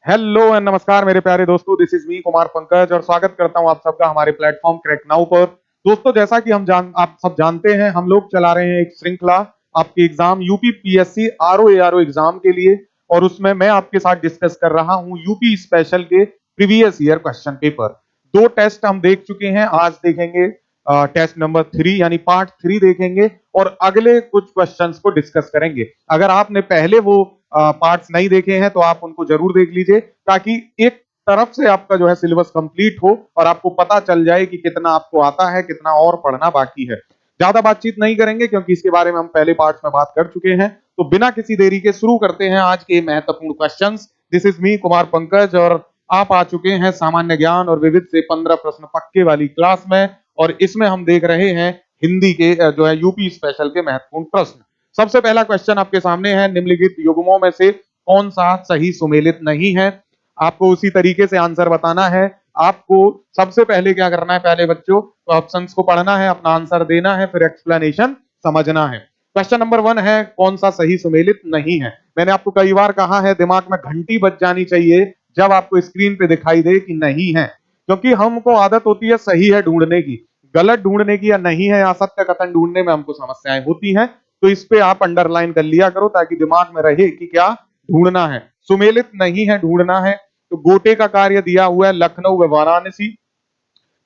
Hello and नमस्कार मेरे प्यारे दोस्तों, this is me Kumar Pankaj और स्वागत करता हूं आप सबका हमारे प्लेटफॉर्म क्रैक नाउ पर। दोस्तों, जैसा कि आप सब जानते हैं, हम लोग चला रहे हैं एक श्रृंखला आपके exam UP PSC RO ARO exam के लिए। और उसमें मैं आपके साथ डिस्कस कर रहा हूं यूपी स्पेशल के प्रीवियस ईयर क्वेश्चन पेपर। दो टेस्ट हम देख चुके हैं, आज देखेंगे टेस्ट नंबर 3 यानी पार्ट 3 देखेंगे और अगले कुछ क्वेश्चंस को डिस्कस करेंगे। अगर आपने पहले वो पार्ट्स नहीं देखे हैं तो आप उनको जरूर देख लीजिए, ताकि एक तरफ से आपका जो है सिलेबस कंप्लीट हो और आपको पता चल जाए कि कितना आपको आता है, कितना और पढ़ना बाकी है। ज्यादा बातचीत नहीं करेंगे क्योंकि इसके बारे में हम पहले पार्ट्स में बात कर चुके हैं। तो बिना किसी देरी के शुरू करते हैं आज के महत्वपूर्ण questions. This is me Kumar Pankaj और आप आ चुके हैं सामान्य ज्ञान और विविध से 15 प्रश्न पक्के वाली क्लास में। और इसमें हम देख रहे हैं हिंदी के जो है यूपी स्पेशल के महत्वपूर्ण प्रश्न। सबसे पहला क्वेश्चन आपके सामने है, निम्नलिखित युग्मों में से कौन सा सही सुमेलित नहीं है। आपको उसी तरीके से आंसर बताना है। आपको सबसे पहले क्या करना है, पहले बच्चों ऑप्शंस को पढ़ना है, अपना आंसर देना है, फिर एक्सप्लेनेशन समझना है। क्वेश्चन नंबर 1 है, कौन सा सही सुमेलित नहीं है। मैंने आपको कई बार कहा है, दिमाग में घंटी बज जानी चाहिए जब आपको स्क्रीन पे दिखाई दे कि नहीं है, क्योंकि हमको आदत होती है सही है ढूंढने की, गलत ढूंढने की या नहीं है या सत्य कथन ढूंढने में हमको समस्याएं होती हैं। तो इस पे आप अंडरलाइन कर लिया करो ताकि दिमाग में रहे कि क्या ढूंढना है। सुमेलित नहीं है, ढूंढना है। तो गोटे का कार्य दिया हुआ है लखनऊ व वाराणसी,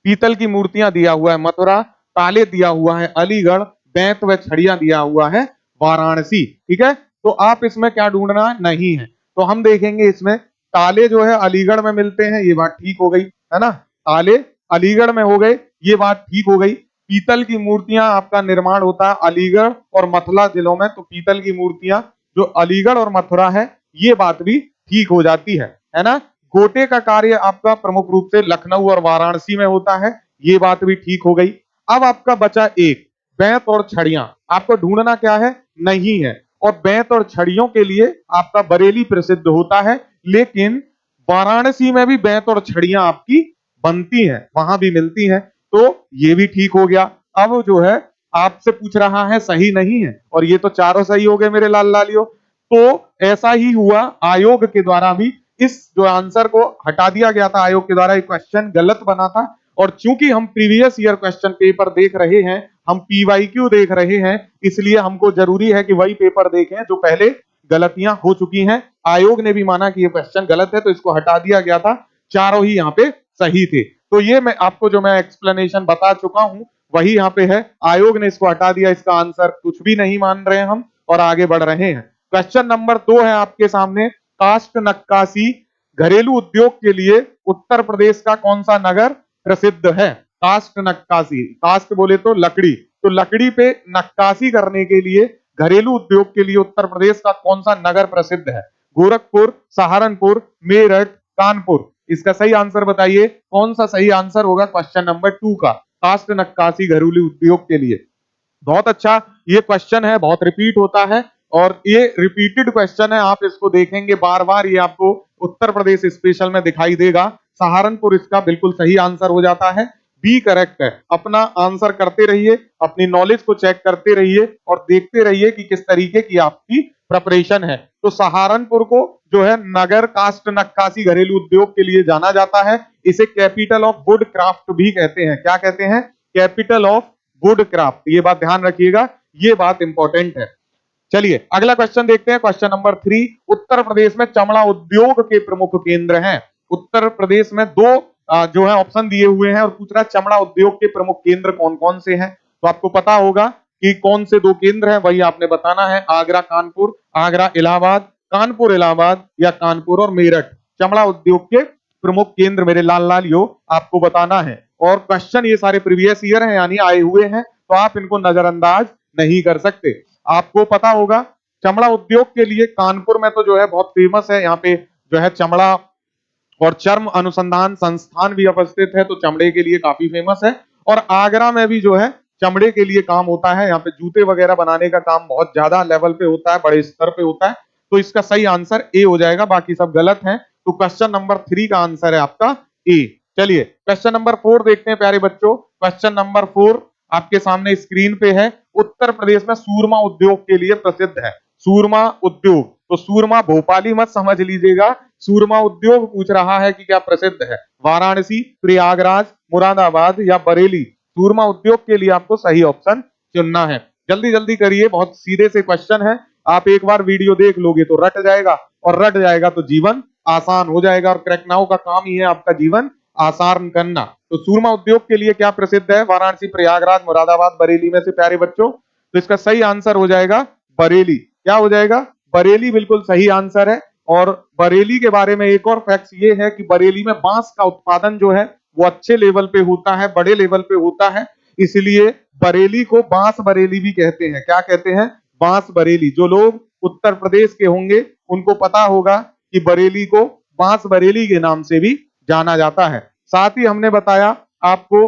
पीतल की मूर्तियां दिया हुआ है मथुरा, ताले दिया हुआ है अलीगढ़, बैंत व छड़ियां दिया हुआ है वाराणसी। ठीक है, तो आप इसमें क्या ढूंढना है, नहीं है। तो हम देखेंगे इसमें ताले जो है अलीगढ़ में मिलते हैं, ये बात ठीक हो गई है ना। ताले अलीगढ़ में हो गए, ये बात ठीक हो गई। पीतल की मूर्तियां आपका निर्माण होता है अलीगढ़ और मथुरा जिलों में, तो पीतल की मूर्तियां जो अलीगढ़ और मथुरा है, ये बात भी ठीक हो जाती है ना। गोटे का कार्य आपका प्रमुख रूप से लखनऊ और वाराणसी में होता है, ये बात भी ठीक हो गई। अब आपका बचा एक, बैंत और छड़ियां। आपको ढूंढना क्या है, नहीं है। और बैंत और छड़ियों के लिए आपका बरेली प्रसिद्ध होता है, लेकिन वाराणसी में भी बैंत और छड़ियां आपकी बनती हैं, वहां भी मिलती हैं, तो ये भी ठीक हो गया। अब जो है आपसे पूछ रहा है सही नहीं है, और ये तो चारों सही हो गए मेरे लाल लालियों। तो ऐसा ही हुआ आयोग के द्वारा भी, इस जो आंसर को हटा दिया गया था आयोग के द्वारा, एक क्वेश्चन गलत बना था। और चूंकि हम प्रीवियस ईयर क्वेश्चन पेपर देख रहे हैं, हम पीवाईक्यू देख रहे हैं, इसलिए हमको जरूरी है कि वही पेपर देखें जो पहले गलतियां हो चुकी हैं। आयोग ने भी माना कि ये क्वेश्चन गलत है, तो इसको हटा दिया गया था। चारों ही यहाँ पे सही थे। तो ये मैं आपको जो मैं एक्सप्लेनेशन बता चुका हूं वही यहाँ पे है। आयोग ने इसको हटा दिया, इसका आंसर कुछ भी नहीं मान रहे हम और आगे बढ़ रहे हैं। क्वेश्चन नंबर 2 है आपके सामने, काष्ठ नक्काशी घरेलू उद्योग के लिए उत्तर प्रदेश का कौन सा नगर प्रसिद्ध है। काष्ठ नक्काशी, काष्ठ बोले तो लकड़ी, तो लकड़ी पे नक्काशी करने के लिए घरेलू उद्योग के लिए उत्तर प्रदेश का कौन सा नगर प्रसिद्ध है। गोरखपुर, सहारनपुर, मेरठ, कानपुर। इसका सही आंसर बताइए, कौन सा सही आंसर होगा क्वेश्चन नंबर 2 का, काष्ठ नक्काशी घरेलू उद्योग के लिए। बहुत अच्छा ये क्वेश्चन है, बहुत रिपीट होता है और ये रिपीटेड क्वेश्चन है। आप इसको देखेंगे बार बार, ये आपको उत्तर प्रदेश स्पेशल में दिखाई देगा। सहारनपुर इसका बिल्कुल सही आंसर हो जाता है, बी करेक्ट है। अपना आंसर करते रहिए, अपनी नॉलेज को चेक करते रहिए और देखते रहिए कि किस तरीके की आपकी प्रिपरेशन है। तो सहारनपुर को जो है नगर काष्ठ नक्काशी घरेलू उद्योग के लिए जाना जाता है। इसे कैपिटल ऑफ वुड क्राफ्ट भी कहते हैं। क्या कहते हैं, कैपिटल ऑफ वुड क्राफ्ट। ये बात ध्यान रखिएगा, ये बात इंपॉर्टेंट है। चलिए अगला क्वेश्चन देखते हैं, क्वेश्चन नंबर 3। उत्तर प्रदेश में चमड़ा उद्योग के प्रमुख केंद्र हैं। उत्तर प्रदेश में दो जो है ऑप्शन दिए हुए हैं और पूछ रहा है चमड़ा उद्योग के प्रमुख केंद्र कौन कौन से हैं। तो आपको पता होगा कि कौन से दो केंद्र हैं, वही आपने बताना है। आगरा कानपुर, आगरा इलाहाबाद, कानपुर इलाहाबाद या कानपुर और मेरठ। चमड़ा उद्योग के प्रमुख केंद्र मेरे लाल लालियो आपको बताना है। और क्वेश्चन ये सारे प्रीवियस ईयर हैं यानी आए हुए हैं, तो आप इनको नजरअंदाज नहीं कर सकते। आपको पता होगा चमड़ा उद्योग के लिए कानपुर में तो जो है बहुत फेमस है, यहाँ पे जो है चमड़ा और चर्म अनुसंधान संस्थान भी उपस्थित है, तो चमड़े के लिए काफी फेमस है। और आगरा में भी जो है चमड़े के लिए काम होता है, यहाँ पे जूते वगैरह बनाने का काम बहुत ज्यादा लेवल पे होता है, बड़े स्तर पे होता है। तो इसका सही आंसर ए हो जाएगा, बाकी सब गलत है। तो क्वेश्चन नंबर 3 का आंसर है आपका ए। चलिए क्वेश्चन नंबर 4 देखते हैं प्यारे बच्चों। क्वेश्चन नंबर 4 आपके सामने स्क्रीन पे है। उत्तर प्रदेश में सूरमा उद्योग के लिए प्रसिद्ध है। सूरमा उद्योग तो सूरमा भोपाली मत समझ लीजिएगा, सूरमा उद्योग पूछ रहा है कि क्या प्रसिद्ध है, वाराणसी, प्रयागराज, मुरादाबाद या बरेली। सूरमा उद्योग के लिए आपको सही ऑप्शन चुनना है। जल्दी जल्दी करिए, बहुत सीधे से क्वेश्चन है, आप एक बार वीडियो देख लोगे तो रट जाएगा, और रट जाएगा तो जीवन आसान हो जाएगा, और क्रैक नाउ का काम ही है आपका जीवन आसान करना। तो सूरमा उद्योग के लिए क्या प्रसिद्ध है, वाराणसी, प्रयागराज, मुरादाबाद, बरेली में से प्यारे बच्चों? तो इसका सही आंसर हो जाएगा बरेली। क्या हो जाएगा? बरेली बिल्कुल सही आंसर है। और बरेली के बारे में एक और फैक्ट ये है कि बरेली में बांस का उत्पादन जो है वो अच्छे लेवल पे होता है, बड़े लेवल पे होता है, इसलिए बरेली को बांस बरेली भी कहते हैं। क्या कहते हैं? बांस बरेली। जो लोग उत्तर प्रदेश के होंगे उनको पता होगा कि बरेली को बांस बरेली के नाम से भी जाना जाता है। साथ ही हमने बताया आपको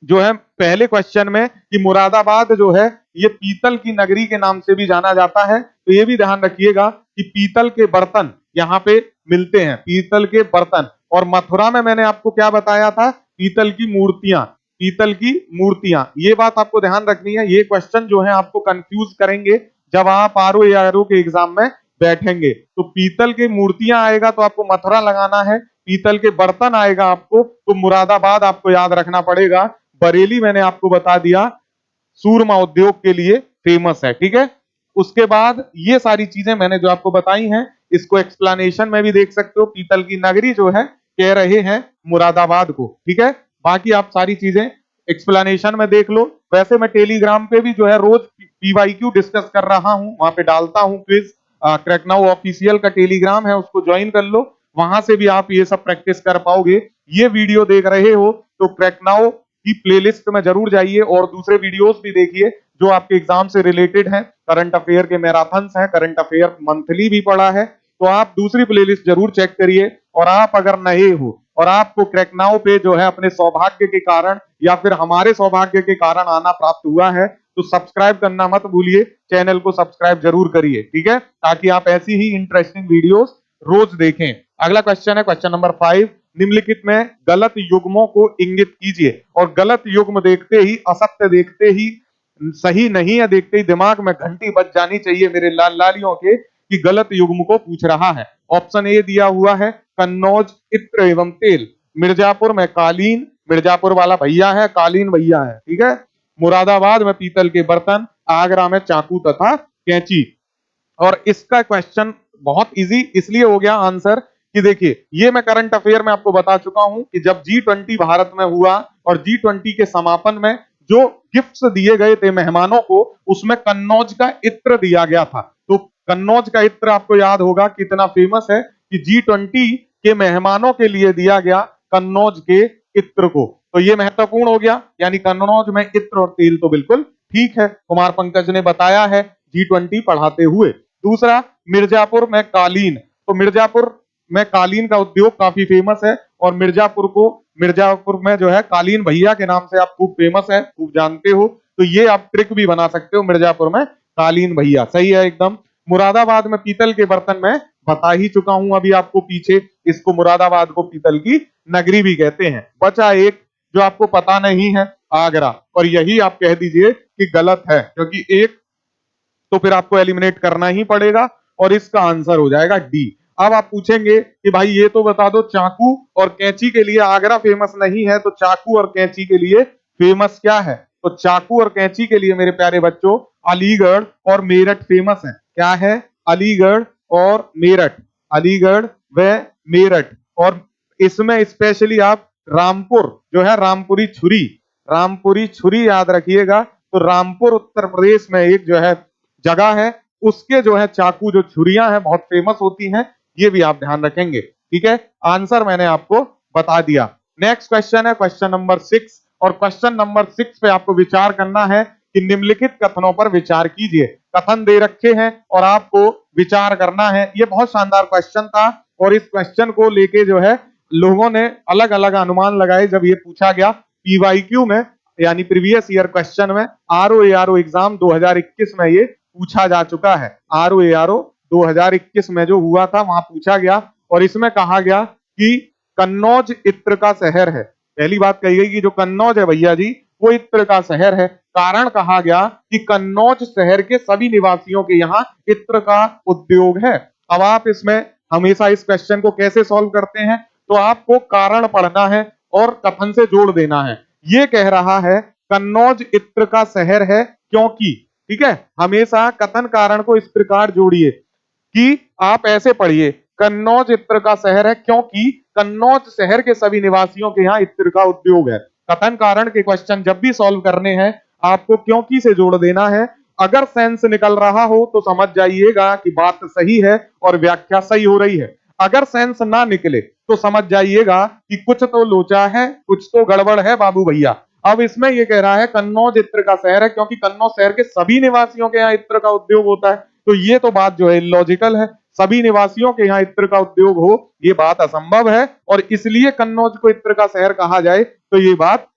जो है पहले क्वेश्चन में कि मुरादाबाद जो है ये पीतल की नगरी के नाम से भी जाना जाता है। तो ये भी ध्यान रखिएगा कि पीतल के बर्तन यहाँ पे मिलते हैं, पीतल के बर्तन। और मथुरा में मैंने आपको क्या बताया था? पीतल की मूर्तियां, पीतल की मूर्तियां। ये बात आपको ध्यान रखनी है, ये क्वेश्चन जो है आपको कंफ्यूज करेंगे जब आप आरओ के एग्जाम में बैठेंगे। तो पीतल की मूर्तियां आएगा तो आपको मथुरा लगाना है, पीतल के बर्तन आएगा आपको तो मुरादाबाद आपको याद रखना पड़ेगा। बरेली मैंने आपको बता दिया सूरमा उद्योग के लिए फेमस है, ठीक है। उसके बाद ये सारी चीजें मैंने जो आपको बताई हैं, इसको एक्सप्लेनेशन में भी देख सकते हो। पीतल की नगरी जो है कह रहे हैं मुरादाबाद को, ठीक है। बाकी आप सारी चीजें एक्सप्लेनेशन में देख लो। वैसे मैं टेलीग्राम पे भी जो है रोज पीवाईक्यू डिस्कस कर रहा हूं, वहां पे डालता हूं क्विज। क्रैक नाउ ऑफिशियल का टेलीग्राम है, उसको ज्वाइन कर लो, वहां से भी आप ये सब प्रैक्टिस कर पाओगे। ये वीडियो देख रहे हो तो क्रैक नाउ की प्लेलिस्ट में जरूर जाइए और दूसरे वीडियोस भी देखिए जो आपके एग्जाम से रिलेटेड हैं। करंट अफेयर के मैराथन्स हैं, करंट अफेयर मंथली भी पढ़ा है, तो आप दूसरी प्लेलिस्ट जरूर चेक करिए। और आप अगर नए हो और आपको क्रैक नाउ पे जो है अपने सौभाग्य के कारण या फिर हमारे सौभाग्य के कारण आना प्राप्त हुआ है, तो सब्सक्राइब करना मत भूलिए, चैनल को सब्सक्राइब जरूर करिए, ठीक है, ताकि आप ऐसी ही इंटरेस्टिंग वीडियोस रोज देखें। अगला क्वेश्चन है क्वेश्चन नंबर 5। निम्नलिखित में गलत युग्मों को इंगित कीजिए। और गलत युग्म देखते ही, असत्य देखते ही, सही नहीं है देखते ही दिमाग में घंटी बज जानी चाहिए मेरे लाल लालियों के कि गलत युग्म को पूछ रहा है। ऑप्शन ए दिया हुआ है कन्नौज इत्र एवं तेल, मिर्जापुर में कालीन, मिर्जापुर वाला भैया है, कालीन भैया है, ठीक है, मुरादाबाद में पीतल के बर्तन, आगरा में चाकू तथा कैंची। और इसका क्वेश्चन बहुत इजी इसलिए हो गया आंसर कि देखिए ये मैं करंट अफेयर में आपको बता चुका हूं कि जब G20 भारत में हुआ और G20 के समापन में जो गिफ्ट्स दिए गए थे मेहमानों को, उसमें कन्नौज का इत्र दिया गया था। तो कन्नौज का इत्र आपको याद होगा कितना फेमस है कि G20 के मेहमानों के लिए दिया गया कन्नौज के इत्र को। तो ये महत्वपूर्ण हो गया, यानी कन्नौज में इत्र और तेल तो बिल्कुल ठीक है, कुमार पंकज ने बताया है G20 पढ़ाते हुए। दूसरा, मिर्जापुर में कालीन, तो मिर्जापुर में कालीन का उद्योग काफी फेमस है और मिर्जापुर में जो है कालीन भैया के नाम से आप खूब फेमस है, खूब जानते हो। तो ये आप ट्रिक भी बना सकते हो, मिर्जापुर में कालीन भैया, सही है एकदम। मुरादाबाद में पीतल के बर्तन में बता ही चुका हूं अभी आपको पीछे, इसको मुरादाबाद को पीतल की नगरी भी कहते हैं। बचा एक जो आपको पता नहीं है, आगरा, और यही आप कह दीजिए कि गलत है, क्योंकि एक तो फिर आपको एलिमिनेट करना ही पड़ेगा और इसका आंसर हो जाएगा डी। अब आप पूछेंगे कि भाई ये तो बता दो, चाकू और कैंची के लिए आगरा फेमस नहीं है, तो चाकू और कैंची के लिए फेमस क्या है? तो चाकू और कैंची के लिए मेरे प्यारे बच्चों अलीगढ़ और मेरठ फेमस है। क्या है? अलीगढ़ और मेरठ, अलीगढ़ व मेरठ। और इसमें स्पेशली आप रामपुर जो है, रामपुरी छुरी, रामपुरी छुरी याद रखिएगा। तो रामपुर उत्तर प्रदेश में एक जो है जगह है, उसके जो है चाकू जो छुरियां हैं बहुत फेमस होती हैं, ये भी आप ध्यान रखेंगे, ठीक है। आंसर मैंने आपको बता दिया। नेक्स्ट क्वेश्चन है क्वेश्चन नंबर 6, और क्वेश्चन नंबर 6 पे आपको विचार करना है कि निम्नलिखित कथनों पर विचार कीजिए। कथन दे रखे हैं और आपको विचार करना है। ये बहुत शानदार क्वेश्चन था और इस क्वेश्चन को लेके जो है लोगों ने अलग अलग अनुमान लगाए जब ये पूछा गया पीवाईक्यू में, यानी प्रीवियस ईयर क्वेश्चन में। आरओ एग्जाम 2021 में ये पूछा जा चुका है। आरओ 2021 में जो हुआ था वहां पूछा गया और इसमें कहा गया कि कन्नौज इत्र का शहर है। पहली बात कही गई कि जो कन्नौज है भैया जी वो इत्र का शहर है। कारण कहा गया कि कन्नौज शहर के सभी निवासियों के यहाँ इत्र का उद्योग है। अब आप इसमें हमेशा इस क्वेश्चन को कैसे सॉल्व करते हैं, तो आपको कारण पढ़ना है और कथन से जोड़ देना है। ये कह रहा है कन्नौज इत्र का शहर है क्योंकि, ठीक है, हमेशा कथन कारण को इस प्रकार जोड़िए कि आप ऐसे पढ़िए, कन्नौज इत्र का शहर है क्योंकि कन्नौज शहर के सभी निवासियों के यहाँ इत्र का उद्योग है। कथन कारण के क्वेश्चन जब भी सॉल्व करने हैं आपको क्योंकि से जोड़ देना है। अगर सेंस निकल रहा हो तो समझ जाइएगा कि बात सही है और व्याख्या सही हो रही है। अगर सेंस ना निकले तो समझ जाइएगा कि कुछ तो लोचा है, कुछ तो गड़बड़ है बाबू भैया। अब इसमें ये कह रहा है कन्नौज इत्र का शहर है क्योंकि कन्नौज शहर के सभी निवासियों के यहाँ इत्र का उद्योग होता है, तो ये तो बात जो है लॉजिकल है। सभी निवासियों के यहाँ इत्र का उद्योग हो ये बात असंभव है और इसलिए कन्नौज को इत्र का शहर कहा जाए तो ये बात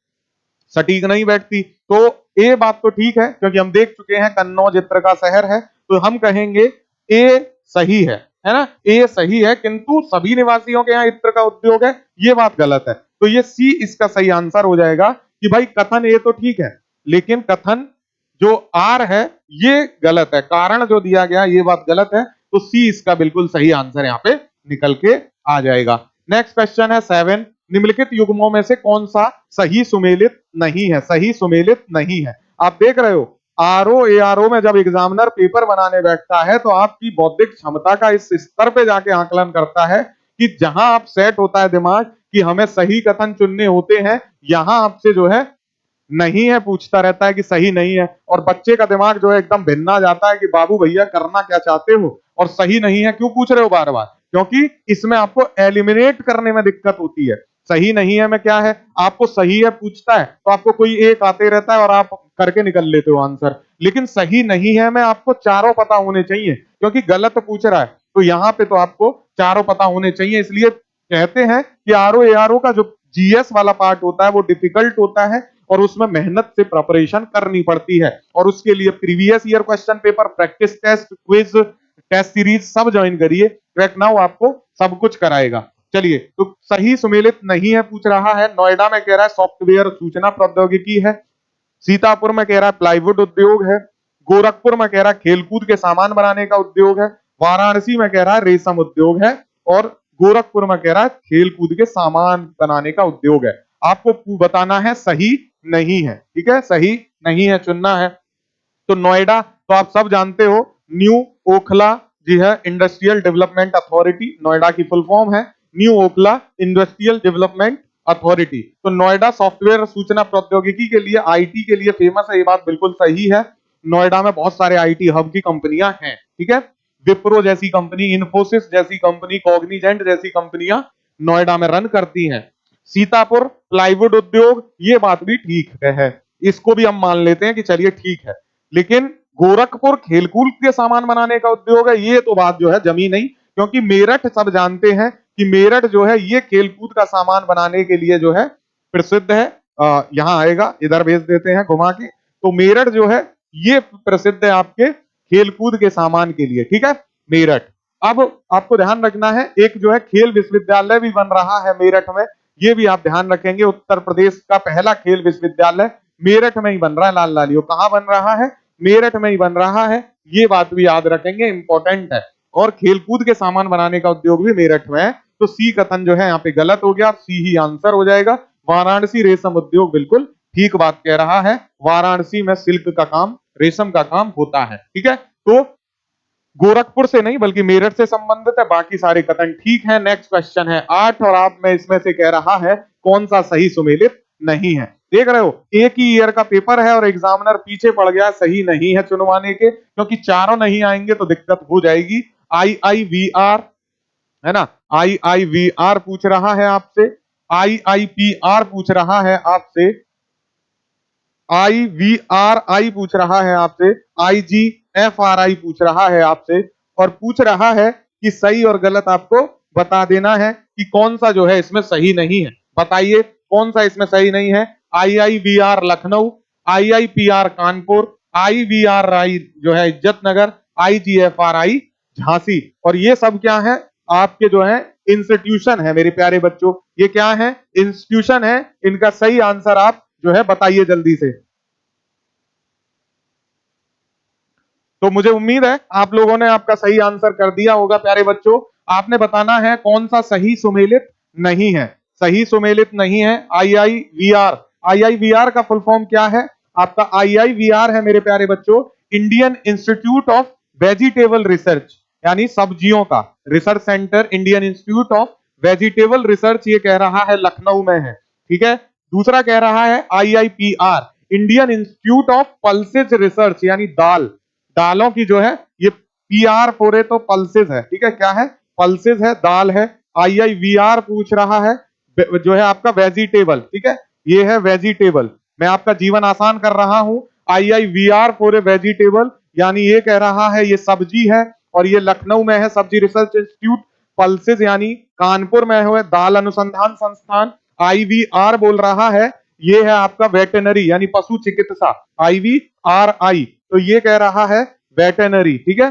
सटीक नहीं बैठती। तो ए बात तो ठीक है क्योंकि हम देख चुके हैं कन्नौज इत्र का शहर है, तो हम कहेंगे ए सही है ना, ए सही है, किंतु सभी निवासियों के यहाँ इत्र का उद्योग है ये बात गलत है। तो ये सी इसका सही आंसर हो जाएगा कि भाई कथन ए तो ठीक है लेकिन कथन जो आर है ये गलत है, कारण जो दिया गया ये बात गलत है, तो सी इसका बिल्कुल सही आंसर यहाँ पे निकल के आ जाएगा। नेक्स्ट क्वेश्चन है 7, निम्नलिखित युग्मों में से कौन सा सही सुमेलित नहीं है, सही सुमेलित नहीं है। आप देख रहे हो आरओ एआरओ में जब एग्जामिनर पेपर बनाने बैठता है तो आपकी बौद्धिक क्षमता का इस स्तर पे जाके आकलन करता है कि जहां आप सेट होता है दिमाग कि हमें सही कथन चुनने होते हैं, यहां आपसे जो है नहीं है पूछता रहता है कि सही नहीं है, और बच्चे का दिमाग जो है एकदम भिन्ना जाता है कि बाबू भैया करना क्या चाहते हो और सही नहीं है क्यों पूछ रहे हो बार बार, क्योंकि इसमें आपको एलिमिनेट करने में दिक्कत होती है। सही नहीं है में क्या है, आपको सही है पूछता है तो आपको कोई एक आते रहता है और आप करके निकल लेते हो आंसर, लेकिन सही नहीं है में आपको चारों पता होने चाहिए क्योंकि गलत पूछ रहा है, तो यहाँ पे तो आपको चारों पता होने चाहिए। इसलिए कहते हैं कि आरओ एआरओ का जो जीएस वाला पार्ट होता है वो डिफिकल्ट होता है और उसमें मेहनत से प्रिपरेशन करनी पड़ती है, और उसके लिए previous year question paper, practice test, quiz, test series सब ज्वाइन करिए। क्रैक नाउ आपको सब कुछ कराएगा। चलिए, तो सही सुमेलित नहीं है पूछ रहा है। नोएडा में कह रहा है सॉफ्टवेयर सूचना प्रौद्योगिकी है, सीतापुर में कह रहा है प्लाईवुड उद्योग है, गोरखपुर में कह रहा है खेलकूद के सामान बनाने का उद्योग है, वाराणसी में कह रहा है रेशम उद्योग है, और गोरखपुर में कह रहा है खेलकूद के सामान बनाने का उद्योग है। आपको बताना है सही नहीं है, ठीक है, सही नहीं है चुनना है। तो नोएडा तो आप सब जानते हो, न्यू ओखला जी है इंडस्ट्रियल डेवलपमेंट अथॉरिटी, नोएडा की फुल फॉर्म है new Okhla industrial development authority. तो नोएडा सॉफ्टवेयर सूचना प्रौद्योगिकी के लिए, आईटी के लिए फेमस है, ये बात बिल्कुल सही है। नोएडा में बहुत सारे आईटी हब की कंपनियां हैं, ठीक है, विप्रो जैसी कंपनी, इन्फोसिस जैसी कंपनी, कॉग्निजेंट जैसी कंपनियां नोएडा में रन करती हैं। सीतापुर प्लाईवुड उद्योग, ये बात भी ठीक है, इसको भी हम मान लेते हैं कि चलिए ठीक है, लेकिन गोरखपुर खेलकूद के सामान बनाने का उद्योग है, ये तो बात जो है जमी नहीं, क्योंकि मेरठ सब जानते हैं कि मेरठ जो है ये खेलकूद का सामान बनाने के लिए जो है प्रसिद्ध है। यहाँ आएगा, इधर भेज देते हैं घुमा के, तो मेरठ जो है ये प्रसिद्ध है आपके खेलकूद के सामान के लिए, ठीक है, मेरठ। अब आपको ध्यान रखना है, एक जो है खेल विश्वविद्यालय भी बन रहा है मेरठ में, ये भी आप ध्यान रखेंगे। उत्तर प्रदेश का पहला खेल विश्वविद्यालय मेरठ में ही बन रहा है। लाल लालियो कहाँ बन रहा है, मेरठ में ही बन रहा है, ये बात भी याद रखेंगे, इंपॉर्टेंट है। और खेलकूद के सामान बनाने का उद्योग भी मेरठ में है, तो सी कथन जो है यहाँ पे गलत हो गया, सी ही आंसर हो जाएगा। वाराणसी रेशम उद्योग बिल्कुल ठीक बात कह रहा है, वाराणसी में सिल्क का काम, रेशम का काम होता है, ठीक है। तो गोरखपुर से नहीं बल्कि मेरठ से संबंधित है, बाकी सारे कथन ठीक है। नेक्स्ट क्वेश्चन है 8, और आप में इसमें से कह रहा है कौन सा सही सुमेलित नहीं है। देख रहे हो, एक ही ईयर का पेपर है और एग्जामिनर पीछे पड़ गया सही नहीं है चुनवाने के, क्योंकि चारों नहीं आएंगे तो दिक्कत हो जाएगी। IIVR है ना, IIVR पूछ रहा है आपसे, IIPR पूछ रहा है आपसे, IVRI पूछ रहा है आपसे, IGFRI पूछ रहा है आपसे, और पूछ रहा है कि सही और गलत आपको बता देना है कि कौन सा जो है इसमें सही नहीं है। बताइए कौन सा इसमें सही नहीं है। IIVR Lucknow, IIPR Kanpur, IVRI जो है इज्जतनगर, IGFRI झांसी। और ये सब क्या है, आपके जो है इंस्टीट्यूशन है मेरे प्यारे बच्चों, ये क्या है, इंस्टीट्यूशन है। इनका सही आंसर आप जो है बताइए जल्दी से। तो मुझे उम्मीद है आप लोगों ने आपका सही आंसर कर दिया होगा प्यारे बच्चों। आपने बताना है कौन सा सही सुमेलित नहीं है। सही सुमेलित नहीं है IIVR। IIVR का फुल फॉर्म क्या है? आपका IIVR है मेरे प्यारे बच्चों Indian institute of vegetable research, यानी सब्जियों का research centre Indian institute of vegetable research ये कह रहा है लखनऊ में है। ठीक है। दूसरा कह रहा है IIPR Indian institute of pulses research, यानी दालों की जो है ये PR फोरे तो पल्सेज है। ठीक है, क्या है? पल्सेज है, दाल है। IIVR पूछ रहा है जो है आपका वेजिटेबल। ठीक है, ये है वेजिटेबल। मैं आपका जीवन आसान कर रहा हूं। IIVR फोर ए वेजिटेबल, यानी ये कह रहा है ये सब्जी है और ये लखनऊ में है सब्जी रिसर्च इंस्टीट्यूट। पल्सेज यानी कानपुर में है दाल अनुसंधान संस्थान। IVR बोल रहा है ये है आपका वेटनरी यानी पशु चिकित्सा, IVRI। तो ये कह रहा है वेटनरी। ठीक है,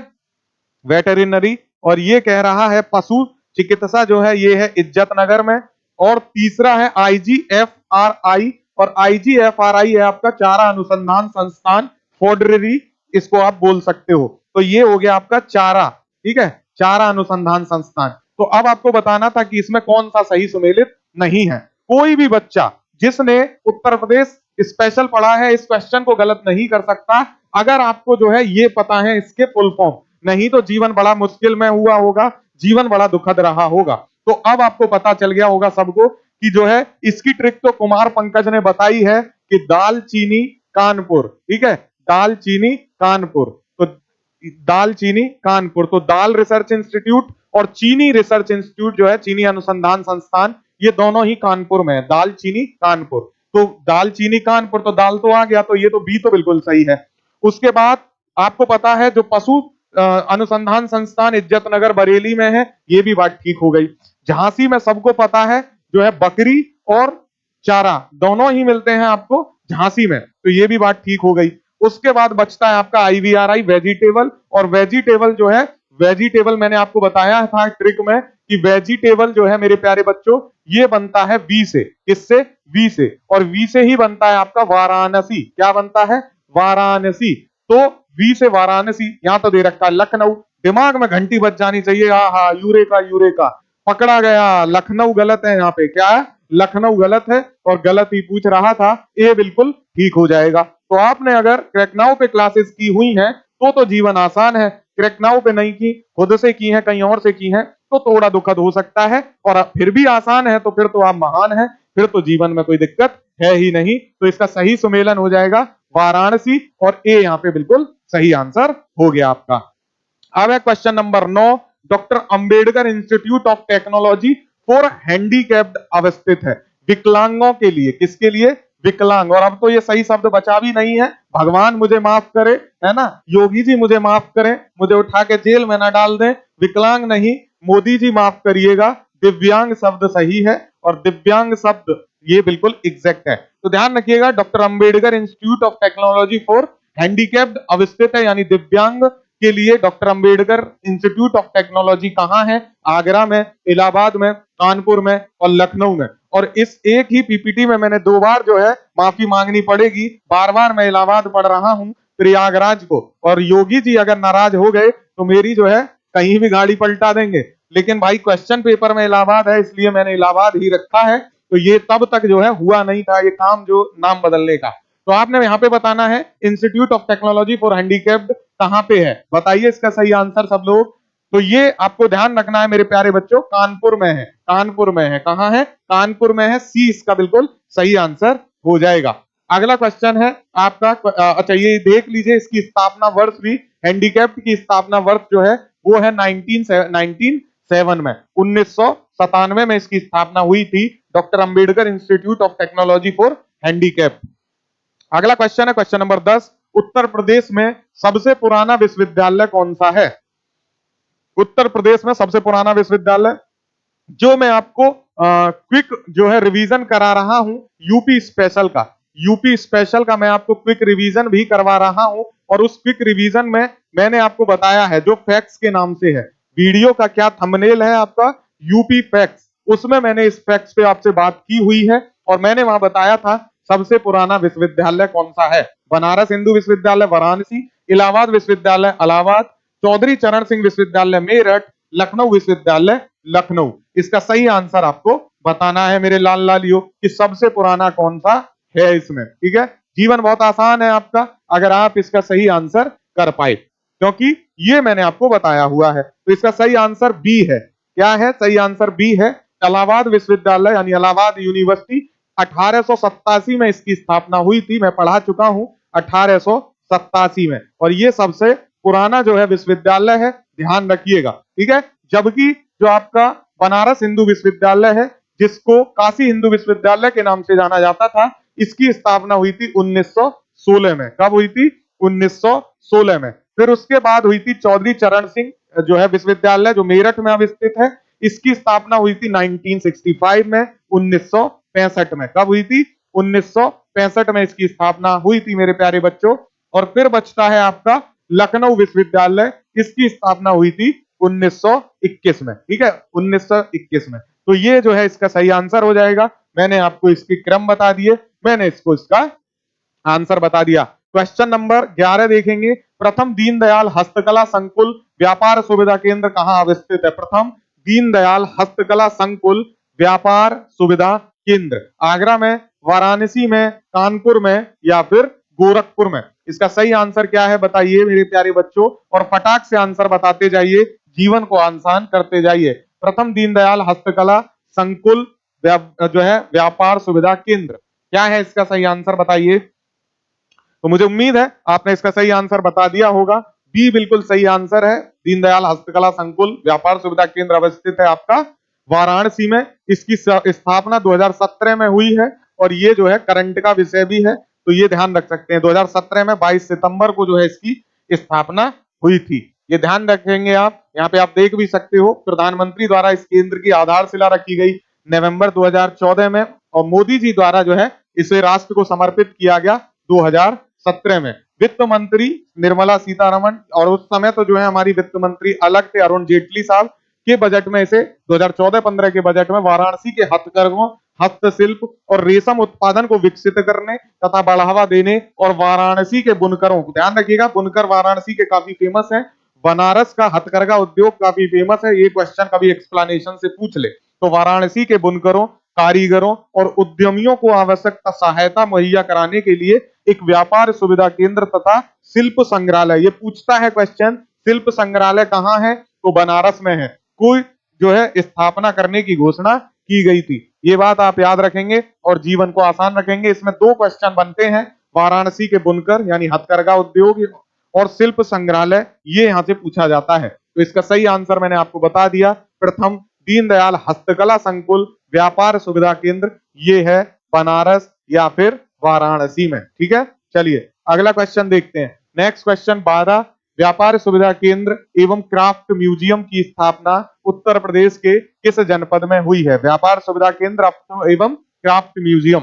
वेटरिनरी। और ये कह रहा है पशु चिकित्सा जो है ये है इज्जत नगर में। और तीसरा है IGFRI, और IGFRI है आपका चारा अनुसंधान संस्थान फोडरेरी, इसको आप बोल सकते हो। तो ये हो गया आपका चारा। ठीक है, चारा अनुसंधान संस्थान। तो अब आपको बताना था कि इसमें कौन सा सही सुमेलित नहीं है। कोई भी बच्चा जिसने उत्तर प्रदेश स्पेशल पढ़ा है इस क्वेश्चन को गलत नहीं कर सकता, अगर आपको जो है ये पता है इसके फुल फॉर्म, नहीं तो जीवन बड़ा मुश्किल में हुआ होगा, जीवन बड़ा दुखद रहा होगा। तो अब आपको पता चल गया होगा सबको कि जो है इसकी ट्रिक तो कुमार पंकज ने बताई है कि दाल चीनी कानपुर। ठीक है, दाल चीनी कानपुर। तो दाल चीनी कानपुर, तो दाल रिसर्च इंस्टीट्यूट और चीनी रिसर्च इंस्टीट्यूट जो है चीनी अनुसंधान संस्थान, ये दोनों ही कानपुर में है। दाल चीनी कानपुर, तो दाल चीनी कानपुर, तो दाल तो आ गया, तो ये तो बी तो बिल्कुल सही है। उसके बाद आपको पता है जो पशु अनुसंधान संस्थान इज्जत नगर बरेली में है, ये भी बात ठीक हो गई। झांसी में सबको पता है जो है बकरी और चारा दोनों ही मिलते हैं आपको झांसी में, तो ये भी बात ठीक हो गई। उसके बाद बचता है आपका IVRI वेजिटेबल, और वेजिटेबल जो है वेजिटेबल मैंने आपको बताया था ट्रिक में कि वेजिटेबल जो है मेरे प्यारे बच्चों ये बनता है वी से। किससे? वी से। और वी से ही बनता है आपका वाराणसी। क्या बनता है? वाराणसी। तो वी से वाराणसी, यहां तो दे रखा है लखनऊ। दिमाग में घंटी बज जानी चाहिए, आहा यूरेका यूरेका, पकड़ा गया। लखनऊ गलत है, यहाँ पे क्या है? लखनऊ गलत है, और गलत ही पूछ रहा था, ये बिल्कुल ठीक हो जाएगा। तो आपने अगर क्रैकनाउ पे क्लासेस की हुई हैं तो जीवन आसान है। क्रैकनाउ पे नहीं की, खुद से की है, कहीं और से की है, तो थोड़ा दुखद हो सकता है। और फिर भी आसान है तो फिर तो आप महान हैं, फिर तो जीवन में कोई दिक्कत है ही नहीं। तो इसका सही सुमेलन हो जाएगा वाराणसी, और ए यहाँ पे बिल्कुल सही आंसर हो गया आपका। अब है question number 9। Doctor Ambedkar institute of technology for handicapped अवस्थित है, विकलांगों के लिए। किसके लिए? विकलांग। और अब तो ये सही शब्द बचा भी नहीं है, भगवान मुझे माफ करे, है ना, योगी जी मुझे माफ करें, मुझे उठा के जेल में ना डाल दें। विकलांग नहीं, मोदी जी माफ करिएगा, दिव्यांग शब्द सही है, और दिव्यांग शब्द ये बिल्कुल एग्जैक्ट है। तो ध्यान रखिएगा, doctor Ambedkar institute of technology for handicapped अवस्थित है, यानी दिव्यांग के लिए doctor Ambedkar institute of technology कहां है? आगरा में, इलाहाबाद में, कानपुर में और लखनऊ में। और इस एक ही PPT में मैंने 2 बार जो है माफी मांगनी पड़ेगी, बार बार मैं इलाहाबाद पढ़ रहा हूं प्रयागराज को, और योगी जी अगर नाराज हो गए तो मेरी जो है कहीं भी गाड़ी पलटा देंगे। लेकिन भाई क्वेश्चन पेपर में इलाहाबाद है, इसलिए मैंने इलाहाबाद ही रखा है। तो ये तब तक जो है हुआ नहीं था ये काम, जो नाम बदलने का। तो आपने यहाँ पे बताना है institute of technology for handicapped कहां पे है, बताइए इसका सही आंसर सब लोग। तो ये आपको ध्यान रखना है मेरे प्यारे बच्चों, कानपुर में है। कानपुर में है, कहां है? कानपुर में है, सी इसका बिल्कुल सही आंसर हो जाएगा। अगला क्वेश्चन है आपका, अच्छा ये देख लीजिए, इसकी स्थापना वर्ष भी, हैंडीकैप्ड की स्थापना वर्ष जो है वो है 1997 में, 1997 में इसकी स्थापना हुई थी, doctor Ambedkar institute of technology for handicapped. अगला क्वेश्चन है क्वेश्चन नंबर 10। उत्तर प्रदेश में सबसे पुराना विश्वविद्यालय कौन सा है? उत्तर प्रदेश में सबसे पुराना विश्वविद्यालय, जो मैं आपको क्विक जो है रिवीजन करा रहा हूं, यूपी स्पेशल का, यूपी स्पेशल का मैं आपको क्विक रिवीजन भी करवा रहा हूं। और उस क्विक रिवीजन में मैंने आपको बताया है जो फैक्ट्स के नाम से है, वीडियो का क्या थंबनेल है आपका, यूपी फैक्ट्स, उसमें मैंने इस फैक्ट्स पे आपसे बात की हुई है। और मैंने वहां बताया था सबसे पुराना विश्वविद्यालय कौन सा है? बनारस हिंदू विश्वविद्यालय वाराणसी, इलाहाबाद विश्वविद्यालय इलाहाबाद, चौधरी चरण सिंह विश्वविद्यालय मेरठ, लखनऊ विश्वविद्यालय लखनऊ। इसका सही आंसर आपको बताना है मेरे लाल लालियों कि सबसे पुराना कौन सा है इसमें। ठीक है, जीवन बहुत आसान है आपका अगर आप इसका सही आंसर कर पाए, क्योंकि ये मैंने आपको बताया हुआ है। तो इसका सही आंसर बी है। क्या है? सही आंसर बी है। इलाहाबाद विश्वविद्यालय यानी इलाहाबाद यूनिवर्सिटी 1887 में इसकी स्थापना हुई थी। मैं पढ़ा चुका हूं 1887 में, और ये सबसे पुराना जो है विश्वविद्यालय है, ध्यान रखिएगा। ठीक है, जबकि जो आपका बनारस हिंदू विश्वविद्यालय है, जिसको काशी हिंदू विश्वविद्यालय के नाम से जाना जाता था, इसकी स्थापना हुई थी 1916 में। कब हुई थी? 1916 में। फिर उसके बाद हुई थी चौधरी चरण सिंह जो है विश्वविद्यालय, जो मेरठ में अब स्थित है, इसकी स्थापना हुई थी 1965 में, 1965 में। कब हुई थी? 1965 में इसकी स्थापना हुई थी मेरे प्यारे बच्चों। और फिर बचता है आपका लखनऊ विश्वविद्यालय, इसकी स्थापना हुई थी 1921 में। ठीक है, 1921 में। तो ये जो है इसका सही आंसर हो जाएगा। मैंने आपको इसके क्रम बता दिए, मैंने इसको इसका आंसर बता दिया। क्वेश्चन नंबर 11 देखेंगे। प्रथम दीनदयाल हस्तकला संकुल व्यापार सुविधा केंद्र कहाँ अवस्थित है? प्रथम दीनदयाल हस्तकला संकुल व्यापार सुविधा केंद्र आगरा में, वाराणसी में, कानपुर में या फिर गोरखपुर में? इसका सही आंसर क्या है बताइए मेरे प्यारे बच्चों, और फटाक से आंसर बताते जाइए, जीवन को आसान करते जाइए। प्रथम दीनदयाल हस्तकला संकुल जो है व्यापार सुविधा केंद्र, क्या है इसका सही आंसर बताइए। तो मुझे उम्मीद है आपने इसका सही आंसर बता दिया होगा। बी बिल्कुल सही आंसर है। दीनदयाल हस्तकला संकुल व्यापार सुविधा केंद्र अवस्थित है आपका वाराणसी में। इसकी स्थापना 2017 में हुई है, और ये जो है करंट का विषय भी है, तो ये ध्यान रख सकते हैं। 2017 में 22 सितंबर को जो है इसकी स्थापना हुई थी, ये ध्यान रखेंगे आप। यहाँ पे आप देख भी सकते हो, प्रधानमंत्री द्वारा इस केंद्र की आधारशिला रखी गई नवंबर 2014 में, और मोदी जी द्वारा जो है इसे राष्ट्र को समर्पित किया गया 2017 में। वित्त मंत्री निर्मला सीतारमण, और उस समय तो जो है हमारी वित्त मंत्री अलग थे, अरुण जेटली साहब, के बजट में इसे 2014-15 के बजट में वाराणसी के हथकरघों, हस्तशिल्प और रेशम उत्पादन को विकसित करने तथा बढ़ावा देने, और वाराणसी के बुनकरों को, ध्यान रखिएगा बुनकर वाराणसी के काफी फेमस हैं, बनारस का हथकरघा उद्योग काफी फेमस है, ये क्वेश्चन कभी एक्सप्लेनेशन से पूछ ले, तो वाराणसी के बुनकरों, कारीगरों और उद्यमियों को आवश्यक सहायता मुहैया कराने के लिए एक व्यापार सुविधा केंद्र तथा शिल्प संग्रहालय, ये पूछता है क्वेश्चन, शिल्प संग्रहालय कहाँ है? तो बनारस में है, कोई जो है स्थापना करने की घोषणा की गई थी। ये बात आप याद रखेंगे और जीवन को आसान रखेंगे। इसमें दो क्वेश्चन बनते हैं, वाराणसी के बुनकर यानी हथकरघा उद्योग और शिल्प संग्रहालय, ये यहाँ से पूछा जाता है। तो इसका सही आंसर मैंने आपको बता दिया, प्रथम दीनदयाल हस्तकला संकुल व्यापार सुविधा केंद्र, ये है बनारस या फिर वाराणसी में। ठीक है, चलिए अगला क्वेश्चन देखते हैं। नेक्स्ट क्वेश्चन 12, व्यापार सुविधा केंद्र एवं क्राफ्ट म्यूजियम की स्थापना उत्तर प्रदेश के किस जनपद में हुई है? व्यापार सुविधा केंद्र एवं क्राफ्ट म्यूजियम,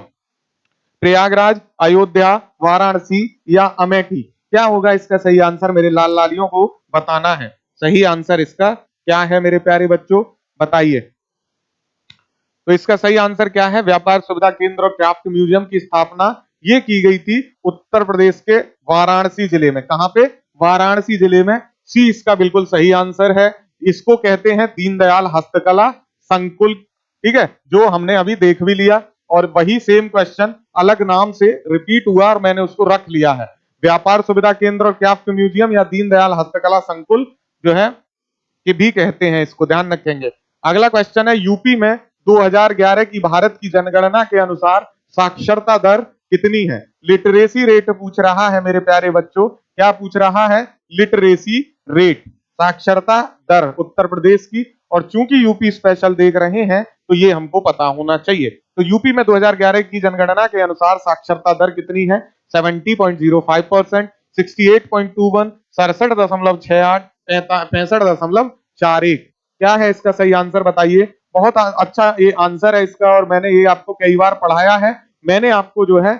प्रयागराज, अयोध्या, वाराणसी या अमेठी? क्या होगा इसका सही आंसर? मेरे लाल लालियों को बताना है। सही आंसर इसका क्या है मेरे प्यारे बच्चों, बताइए। तो इसका सही आंसर क्या है? व्यापार सुविधा केंद्र और क्राफ्ट म्यूजियम की स्थापना ये की गई थी उत्तर प्रदेश के वाराणसी जिले में। कहां पे? वाराणसी जिले में। सी इसका बिल्कुल सही आंसर है। इसको कहते हैं दीनदयाल हस्तकला संकुल। ठीक है, जो हमने अभी देख भी लिया, और वही सेम क्वेश्चन अलग नाम से रिपीट हुआ और मैंने उसको रख लिया है। व्यापार सुविधा केंद्र और क्राफ्ट म्यूजियम या दीनदयाल हस्तकला संकुल जो है ये भी कहते हैं, इसको ध्यान रखेंगे। अगला क्वेश्चन है, यूपी में 2011 की भारत की जनगणना के अनुसार साक्षरता दर कितनी है? लिटरेसी रेट पूछ रहा है मेरे प्यारे बच्चों। क्या पूछ रहा है? लिटरेसी रेट, साक्षरता दर उत्तर प्रदेश की। और चूंकि यूपी स्पेशल देख रहे हैं तो ये हमको पता होना चाहिए। तो यूपी में 2011 की जनगणना के अनुसार साक्षरता दर कितनी है? 70.05%, 68.21, 67.68, 65.41। क्या है इसका सही आंसर बताइए। बहुत अच्छा ये आंसर है इसका, और मैंने ये आपको कई बार पढ़ाया है। मैंने आपको जो है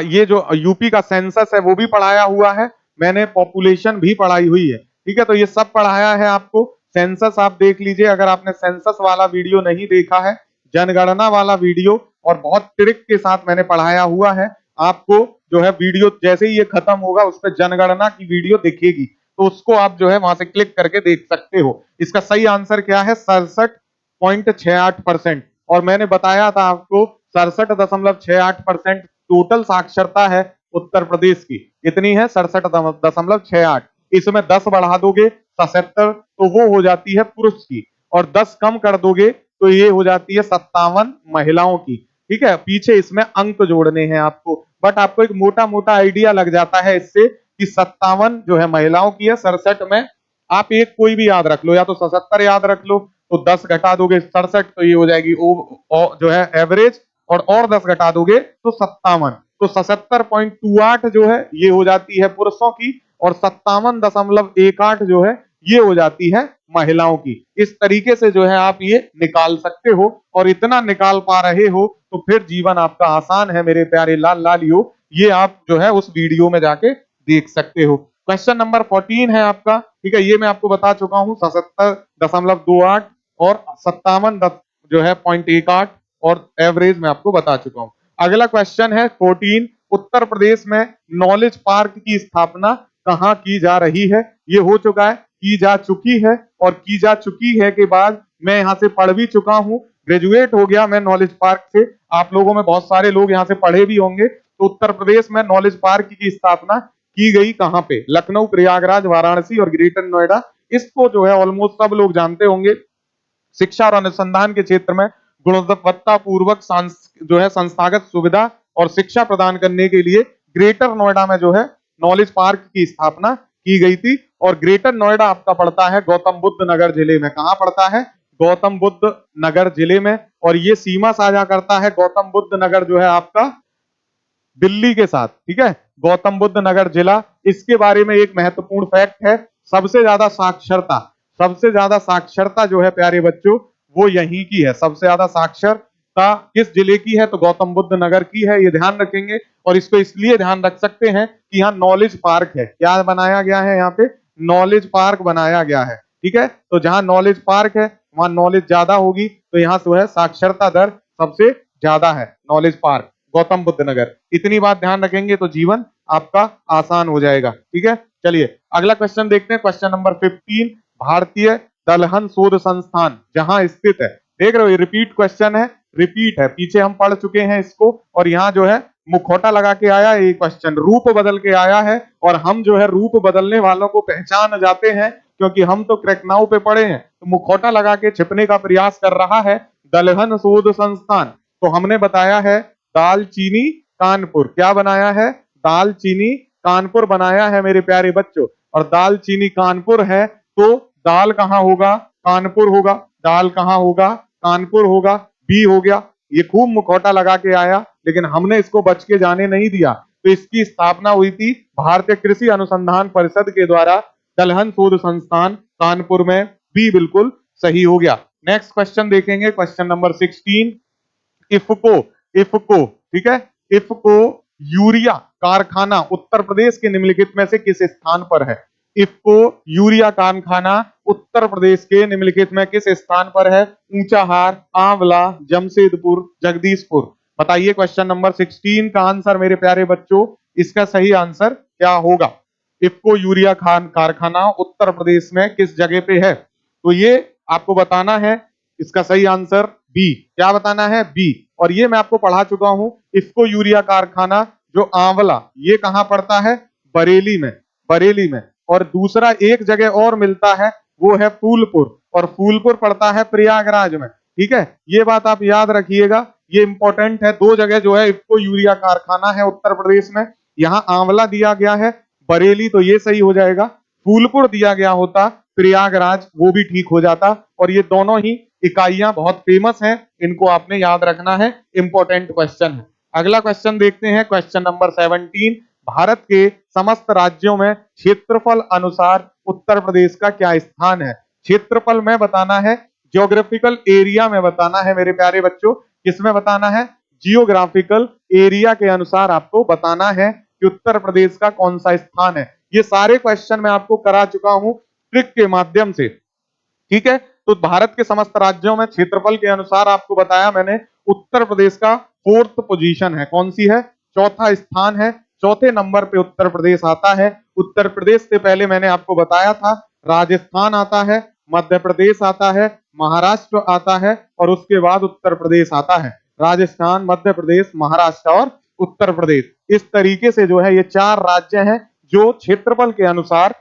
ये जो यूपी का सेंसस है वो भी पढ़ाया हुआ है, मैंने पॉपुलेशन भी पढ़ाई हुई है। ठीक है, तो ये सब पढ़ाया है आपको। सेंसस आप देख लीजिए, अगर आपने सेंसस वाला वीडियो नहीं देखा है, जनगणना वाला वीडियो और बहुत ट्रिक के साथ मैंने पढ़ाया हुआ है। आपको जो है वीडियो जैसे ही ये खत्म होगा उस पर जनगणना की वीडियो दिखेगी, तो उसको आप जो है वहां से क्लिक करके देख सकते हो। इसका सही आंसर क्या है? 67.68%। और मैंने बताया था आपको 67.68% टोटल साक्षरता है उत्तर प्रदेश की। कितनी है? 67.68। इसमें 10 बढ़ा दोगे 77, तो वो हो जाती है पुरुष की, और 10 कम कर दोगे तो ये हो जाती है 57 महिलाओं की। ठीक है, पीछे इसमें अंक जोड़ने हैं आपको, बट आपको एक मोटा मोटा आइडिया लग जाता है इससे कि 57 जो है महिलाओं की है, 67 में आप एक कोई भी याद रख लो, या तो 77 याद रख लो, तो 10 घटा दोगे 67, तो ये हो जाएगी जो है एवरेज, और 10 घटा दोगे तो 57। तो 77.28 जो है ये हो जाती है पुरुषों की, और 57.18 जो है ये हो जाती है महिलाओं की। इस तरीके से जो है आप ये निकाल सकते हो, और इतना निकाल पा रहे हो तो फिर जीवन आपका आसान है मेरे प्यारे लाल लालियो। ये आप जो है उस वीडियो में जाके देख सकते हो। क्वेश्चन नंबर 14 है आपका। ठीक है, ये मैं आपको बता चुका हूं 77.28 और 57 जो है 0.18, और एवरेज में आपको बता चुका हूं। अगला क्वेश्चन है 14। उत्तर प्रदेश में नॉलेज पार्क की स्थापना कहाँ की जा रही है? ये हो चुका है, की जा चुकी है, और की जा चुकी है के बाद मैं यहाँ से पढ़ भी चुका हूँ, ग्रेजुएट हो गया मैं नॉलेज पार्क से। आप लोगों में बहुत सारे लोग यहाँ से पढ़े भी होंगे। तो उत्तर प्रदेश में नॉलेज पार्क की स्थापना की गई कहाँ पे? लखनऊ, प्रयागराज, वाराणसी और ग्रेटर नोएडा। इसको जो है ऑलमोस्ट सब लोग जानते होंगे। शिक्षा और अनुसंधान के क्षेत्र में गुणवत्ता पूर्वक जो है संस्थागत सुविधा और शिक्षा प्रदान करने के लिए ग्रेटर नोएडा में जो है नॉलेज पार्क की स्थापना की गई थी। और ग्रेटर नोएडा आपका पड़ता है गौतम बुद्ध नगर जिले में। कहाँ पड़ता है? गौतम बुद्ध नगर जिले में। और ये सीमा साझा करता है गौतम बुद्ध नगर जो है आपका दिल्ली के साथ। ठीक है, गौतम बुद्ध नगर जिला। इसके बारे में एक महत्वपूर्ण फैक्ट है, सबसे ज्यादा साक्षरता जो है प्यारे बच्चों वो यहीं की है। सबसे ज्यादा साक्षरता किस जिले की है? तो गौतम बुद्ध नगर की है। ये ध्यान रखेंगे, और इसको इसलिए ध्यान रख सकते हैं कि यहाँ नॉलेज पार्क है। क्या बनाया गया है? यहाँ पे नॉलेज पार्क बनाया गया है। ठीक है, तो जहां नॉलेज पार्क है वहां नॉलेज ज्यादा होगी, तो यहाँ जो है साक्षरता दर सबसे ज्यादा है। नॉलेज पार्क गौतम बुद्ध नगर, इतनी बात ध्यान रखेंगे तो जीवन आपका आसान हो जाएगा। ठीक है, चलिए अगला क्वेश्चन देखते हैं। Question number 15। भारतीय दलहन शोध संस्थान जहां स्थित है? देख रहे हो ये रिपीट क्वेश्चन है, रिपीट है, पीछे हम पढ़ चुके हैं इसको, और यहाँ जो है मुखौटा लगा के आया ये क्वेश्चन, रूप बदल के आया है। और हम जो है रूप बदलने वालों को पहचान जाते हैं, क्योंकि हम तो क्रैकनाउ पे पढ़े हैं। तो मुखौटा लगा के छिपने का प्रयास कर रहा है दलहन शोध संस्थान। तो हमने बताया है दालचीनी कानपुर। क्या बनाया है? दालचीनी कानपुर बनाया है मेरे प्यारे बच्चों। और दालचीनी कानपुर है तो दाल कहाँ होगा? कानपुर होगा। दाल कहाँ होगा? कानपुर होगा। बी हो गया। ये खूब मुखौटा लगा के आया, लेकिन हमने इसको बच के जाने नहीं दिया। तो इसकी स्थापना हुई थी भारतीय कृषि अनुसंधान परिषद के द्वारा, दलहन शोध संस्थान कानपुर में। बी बिल्कुल सही हो गया। नेक्स्ट क्वेश्चन देखेंगे, क्वेश्चन नंबर 16। इफको, ठीक है, इफको यूरिया कारखाना उत्तर प्रदेश के निम्नलिखित में से किस स्थान पर है? इफको यूरिया कारखाना उत्तर प्रदेश के निम्नलिखित में किस स्थान पर है? ऊंचाहार, आंवला, जमशेदपुर, जगदीशपुर। बताइए क्वेश्चन नंबर 16 का आंसर मेरे प्यारे बच्चों, इसका सही आंसर क्या होगा? इफको यूरिया कारखाना उत्तर प्रदेश में किस जगह पे है? तो ये आपको बताना है। इसका सही आंसर बी। क्या बताना है? बी। और ये मैं आपको पढ़ा चुका हूं। इफको यूरिया कारखाना जो आंवला, ये कहां पड़ता है? बरेली में। बरेली में। और दूसरा एक जगह और मिलता है, वो है फूलपुर, और फूलपुर पड़ता है प्रयागराज में। ठीक है, ये बात आप याद रखिएगा, ये इंपॉर्टेंट है। दो जगह जो है इफको यूरिया कारखाना है उत्तर प्रदेश में। यहाँ आंवला दिया गया है, बरेली, तो ये सही हो जाएगा। फूलपुर दिया गया होता, प्रयागराज, वो भी ठीक हो जाता। और ये दोनों ही इकाइयां बहुत फेमस हैं, इनको आपने याद रखना है, इंपॉर्टेंट क्वेश्चन है। अगला क्वेश्चन देखते हैं, क्वेश्चन नंबर 17। भारत के समस्त राज्यों में क्षेत्रफल अनुसार उत्तर प्रदेश का क्या स्थान है? क्षेत्रफल में बताना है, ज्योग्राफिकल एरिया में बताना है मेरे प्यारे बच्चों। किसमें बताना है? जियोग्राफिकल एरिया के अनुसार आपको बताना है कि उत्तर प्रदेश का कौन सा स्थान है। ये सारे क्वेश्चन मैं आपको करा चुका हूं ट्रिक के माध्यम से। ठीक है, तो भारत के समस्त राज्यों में क्षेत्रफल के अनुसार आपको बताया मैंने उत्तर प्रदेश का 4th पोजीशन है। कौन सी है? चौथा स्थान है। चौथे नंबर पे उत्तर प्रदेश आता है। उत्तर प्रदेश से पहले मैंने आपको बताया था राजस्थान आता है, मध्य प्रदेश आता है, महाराष्ट्र आता है और उसके बाद उत्तर प्रदेश आता है। राजस्थान, मध्य प्रदेश, महाराष्ट्र और उत्तर प्रदेश, इस तरीके से जो है ये 4 राज्य हैं जो क्षेत्रफल के अनुसार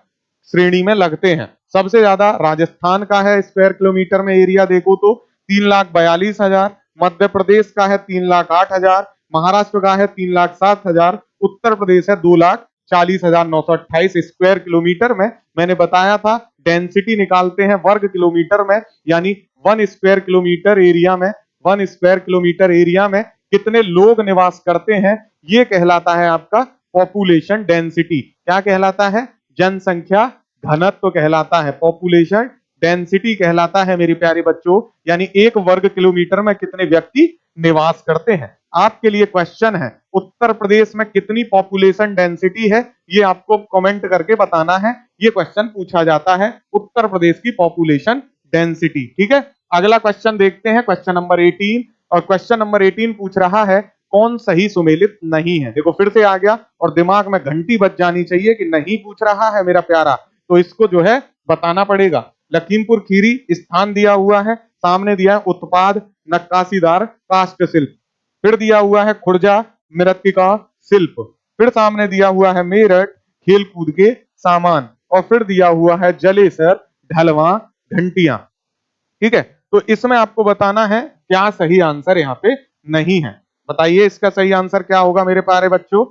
श्रेणी में लगते हैं। सबसे ज्यादा राजस्थान का है स्क्वायर किलोमीटर में एरिया देखो तो 3,42,000, मध्य प्रदेश का है 3,08,000, महाराष्ट्र का है 3,07,000, उत्तर प्रदेश है 2,40,928 स्क्वायर किलोमीटर में। मैंने बताया था डेंसिटी निकालते हैं वर्ग किलोमीटर में, यानी 1 स्क्वायर किलोमीटर एरिया में, 1 स्क्वायर किलोमीटर एरिया में कितने लोग निवास करते हैं, ये कहलाता है आपका पॉपुलेशन डेंसिटी। क्या कहलाता है? जनसंख्या घनत्व कहलाता है, पॉपुलेशन डेंसिटी कहलाता है मेरे प्यारे बच्चों, यानी 1 वर्ग किलोमीटर में कितने व्यक्ति निवास करते हैं। आपके लिए क्वेश्चन है, उत्तर प्रदेश में कितनी पॉपुलेशन डेंसिटी है, ये आपको कमेंट करके बताना है। ये क्वेश्चन पूछा जाता है, उत्तर प्रदेश की पॉपुलेशन डेंसिटी। ठीक है, अगला क्वेश्चन देखते हैं, क्वेश्चन नंबर 18। और क्वेश्चन नंबर 18 पूछ रहा है कौन सही सुमेलित नहीं है। देखो फिर से आ गया और दिमाग में घंटी बज जानी चाहिए कि नहीं पूछ रहा है मेरा प्यारा, तो इसको जो है बताना पड़ेगा। लखीमपुर खीरी स्थान दिया हुआ है, सामने दिया है उत्पाद नक्काशीदार काष्ठ शिल्प, फिर दिया हुआ है खुर्जा मृत्तिका शिल्प, फिर सामने दिया हुआ है मेरठ खेल कूद के सामान, और फिर दिया हुआ है जलेसर ढलवा घंटियां। ठीक है, तो इसमें आपको बताना है क्या सही आंसर यहाँ पे नहीं है। बताइए इसका सही आंसर क्या होगा मेरे प्यारे बच्चों,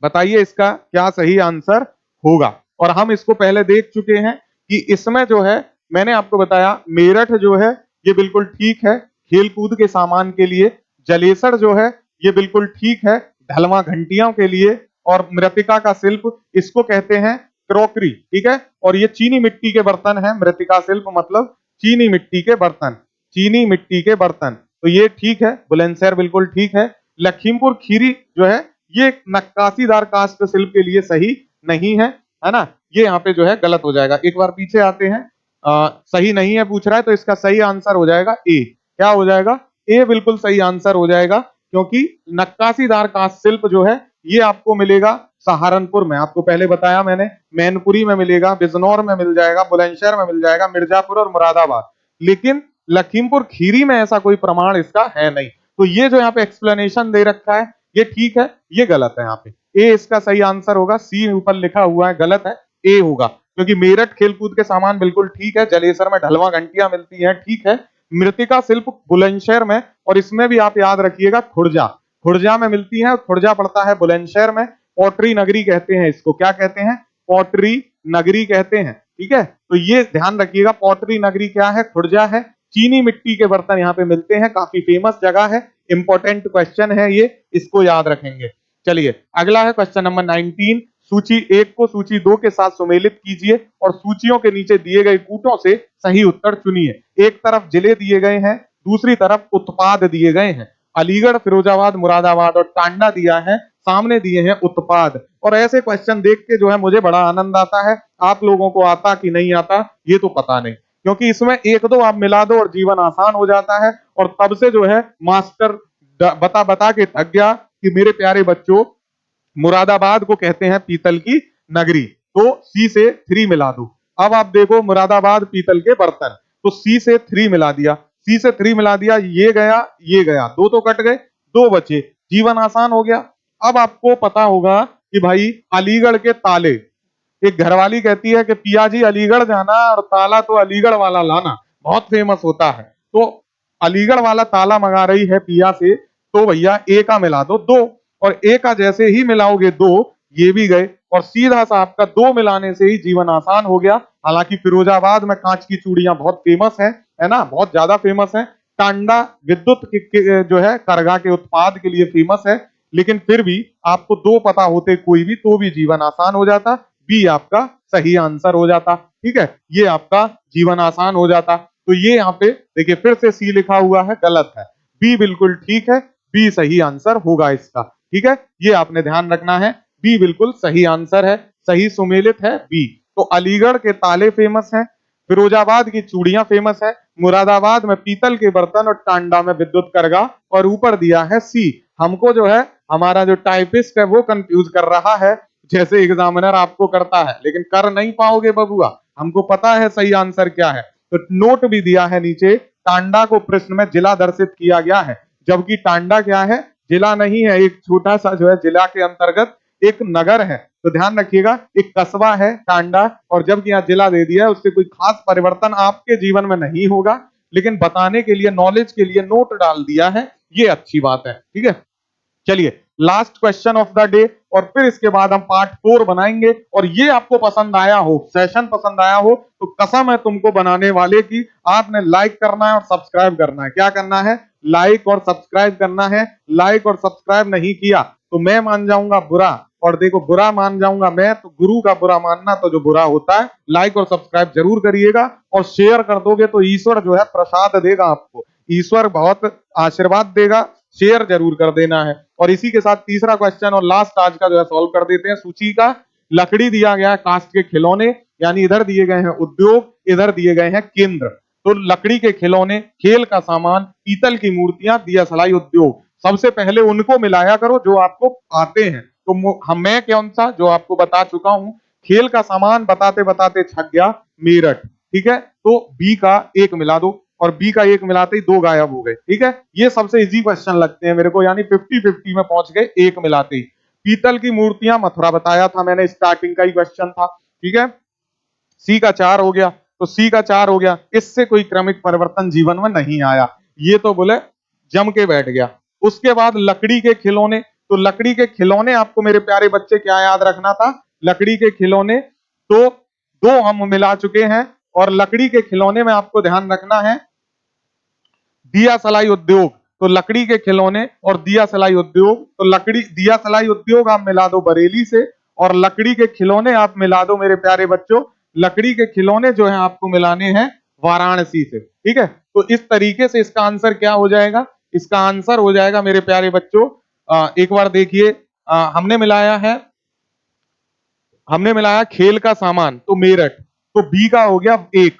बताइए इसका क्या सही आंसर होगा। और हम इसको पहले देख चुके हैं कि इसमें जो है मैंने आपको बताया मेरठ जो है ये बिल्कुल ठीक है खेल कूद के सामान के लिए, जलेसर जो है ये बिल्कुल ठीक है ढलवा घंटियों के लिए, और मृत्तिका का शिल्प इसको कहते हैं क्रॉकरी। ठीक है, और ये चीनी मिट्टी के बर्तन है, मृत्तिका शिल्प मतलब चीनी मिट्टी के बर्तन, चीनी मिट्टी के बर्तन, तो ये ठीक है, बुलंदशहर बिल्कुल ठीक है। लखीमपुर खीरी जो है ये नक्काशीदार काष्ठ शिल्प के लिए सही नहीं है ना, ये यहाँ पे जो है गलत हो जाएगा। एक बार पीछे आते हैं, सही नहीं है पूछ रहा है, तो इसका सही आंसर हो जाएगा ए। क्या हो जाएगा? ए बिल्कुल सही आंसर हो जाएगा, क्योंकि नक्काशीदार काष्ठ शिल्प जो है ये आपको मिलेगा सहारनपुर में, आपको पहले बताया मैंने, मैनपुरी में मिलेगा, बिजनौर में मिल जाएगा, बुलंदशहर में मिल जाएगा, मिर्जापुर और मुरादाबाद, लेकिन लखीमपुर खीरी में ऐसा कोई प्रमाण इसका है नहीं। तो ये जो यहाँ पे एक्सप्लेनेशन दे रखा है ये ठीक है, ये गलत है। यहाँ पे ए इसका सही आंसर होगा, सी ऊपर लिखा हुआ है गलत है, ए होगा, क्योंकि मेरठ खेलकूद के सामान बिल्कुल ठीक है, जलेसर में ढलवा घंटियां मिलती हैं ठीक है, मृत्तिका शिल्प बुलंदशहर में, और इसमें भी आप याद रखिएगा खुर्जा, खुर्जा में मिलती है, खुर्जा पड़ता है बुलंदशहर में, पॉटरी नगरी कहते हैं इसको, क्या कहते हैं? पॉटरी नगरी कहते हैं। ठीक है, तो ये ध्यान रखिएगा, पॉटरी नगरी क्या है? खुर्जा है। चीनी मिट्टी के बर्तन यहाँ पे मिलते हैं, काफी फेमस जगह है, इंपॉर्टेंट क्वेश्चन है ये, इसको याद रखेंगे। चलिए अगला है क्वेश्चन नंबर 19। सूची 1 को सूची 2 के साथ सुमेलित कीजिए और सूचियों के नीचे दिए गए कूटों से सही उत्तर चुनिए। एक तरफ जिले दिए गए हैं, दूसरी तरफ उत्पाद दिए गए हैं। अलीगढ़, फिरोजाबाद, मुरादाबाद और टांडा दिया है, सामने दिए हैं उत्पाद। और ऐसे क्वेश्चन देख के जो है मुझे बड़ा आनंद आता है, आप लोगों को आता कि नहीं आता ये तो पता नहीं, क्योंकि इसमें 1-2 आप मिला दो और जीवन आसान हो जाता है। और तब से जो है मास्टर बता बता के थक गया कि मेरे प्यारे बच्चों मुरादाबाद को कहते हैं पीतल की नगरी, तो सी से 3 मिला दो। अब आप देखो मुरादाबाद पीतल के बर्तन, तो सी से 3 मिला दिया, सी से 3 मिला दिया, ये गया, 2 तो कट गए, 2 बचे, जीवन आसान हो गया। अब आपको पता होगा कि भाई अलीगढ़ के ताले, एक घरवाली कहती है कि पिया जी अलीगढ़ जाना और ताला तो अलीगढ़ वाला लाना, बहुत फेमस होता है। तो अलीगढ़ वाला ताला मंगा रही है पिया से, तो भैया ए का मिला दो 2, और ए का जैसे ही मिलाओगे 2 ये भी गए, और सीधा सा आपका 2 मिलाने से ही जीवन आसान हो गया। हालांकि फिरोजाबाद में कांच की चूड़ियां बहुत फेमस है ना, बहुत ज्यादा फेमस है। टांडा विद्युत जो है करगा के उत्पाद के लिए फेमस है, लेकिन फिर भी आपको 2 पता होते कोई भी, तो भी जीवन आसान हो जाता, बी आपका सही आंसर हो जाता। ठीक है, ये आपका जीवन आसान हो जाता। तो ये यहाँ पे देखिए फिर से सी लिखा हुआ है, गलत है, बी बिल्कुल ठीक है, बी सही आंसर होगा इसका। ठीक है, ये आपने ध्यान रखना है, बी बिल्कुल सही आंसर है, सही सुमेलित है बी। तो अलीगढ़ के ताले फेमस हैं, फिरोजाबाद की चूड़ियां फेमस है, मुरादाबाद में पीतल के बर्तन और टांडा में विद्युत करगा, और ऊपर दिया है सी। हमको जो है हमारा जो टाइपिस्ट है वो कंफ्यूज कर रहा है, जैसे एग्जामिनर आपको करता है, लेकिन कर नहीं पाओगे बबुआ, हमको पता है सही आंसर क्या है। तो नोट भी दिया है नीचे, टांडा को प्रश्न में जिला दर्शित किया गया है, जबकि टांडा क्या है, जिला नहीं है, एक छोटा सा जो है जिला के अंतर्गत एक नगर है। तो ध्यान रखिएगा, एक कस्बा है टांडा, और जबकि यहाँ जिला दे दिया है, उससे कोई खास परिवर्तन आपके जीवन में नहीं होगा, लेकिन बताने के लिए, नॉलेज के लिए नोट डाल दिया है, ये अच्छी बात है। ठीक है, चलिए last question of the day, और फिर इसके बाद हम पार्ट 4 बनाएंगे। और ये आपको पसंद आया हो, सेशन पसंद आया हो, तो कसम है तुमको बनाने वाले की, आपने लाइक करना है और सब्सक्राइब करना है। क्या करना है? लाइक और सब्सक्राइब करना है। लाइक और सब्सक्राइब नहीं किया तो मैं मान जाऊंगा बुरा, और देखो बुरा मान जाऊंगा मैं, तो गुरु का बुरा मानना तो जो बुरा होता है। लाइक और सब्सक्राइब जरूर करिएगा, और शेयर कर दोगे तो ईश्वर जो है प्रसाद देगा आपको, ईश्वर बहुत आशीर्वाद देगा। शेयर जरूर कर देना है। और इसी के साथ तीसरा क्वेश्चन और लास्ट आज का जो है सॉल्व कर देते हैं। सूची का लकड़ी दिया गया है, कांच के खिलौने, यानी इधर दिए गए हैं उद्योग, इधर दिए गए हैं केंद्र। तो लकड़ी के खिलौने, खेल का सामान, पीतल की मूर्तियां, दिया सलाई उद्योग, सबसे पहले उनको मिलाया करो जो आपको आते हैं। तो मैं कौन सा जो आपको बता चुका हूं, खेल का सामान बताते बताते छक गया मेरठ। ठीक है, तो बी का एक मिला दो, और बी का एक मिलाते ही दो गायब हो गए। ठीक है, ये सबसे इजी क्वेश्चन लगते हैं मेरे को, यानी 50-50 में पहुंच गए एक मिलाते ही। पीतल की मूर्तियां मथुरा बताया था मैंने, स्टार्टिंग का ही क्वेश्चन था। ठीक है, सी का 4 हो गया, तो सी का 4 हो गया, इससे कोई क्रमिक परिवर्तन जीवन में नहीं आया, ये तो बोले जम के बैठ गया। उसके बाद लकड़ी के खिलौने, तो लकड़ी के खिलौने आपको मेरे प्यारे बच्चे क्या याद रखना था, लकड़ी के खिलौने तो दो हम मिला चुके हैं, और लकड़ी के खिलौने में आपको ध्यान रखना है दिया सलाई उद्योग। तो लकड़ी के खिलौने और दिया सलाई उद्योग, तो लकड़ी दिया सलाई उद्योग आप मिला दो बरेली से, और लकड़ी के खिलौने आप मिला दो मेरे प्यारे बच्चों, लकड़ी के खिलौने जो है आपको मिलाने हैं वाराणसी से। ठीक है, तो इस तरीके से इसका आंसर क्या हो जाएगा, इसका आंसर हो जाएगा मेरे प्यारे बच्चों, एक बार देखिए, हमने मिलाया खेल का सामान, तो मेरठ, तो बी का हो गया एक,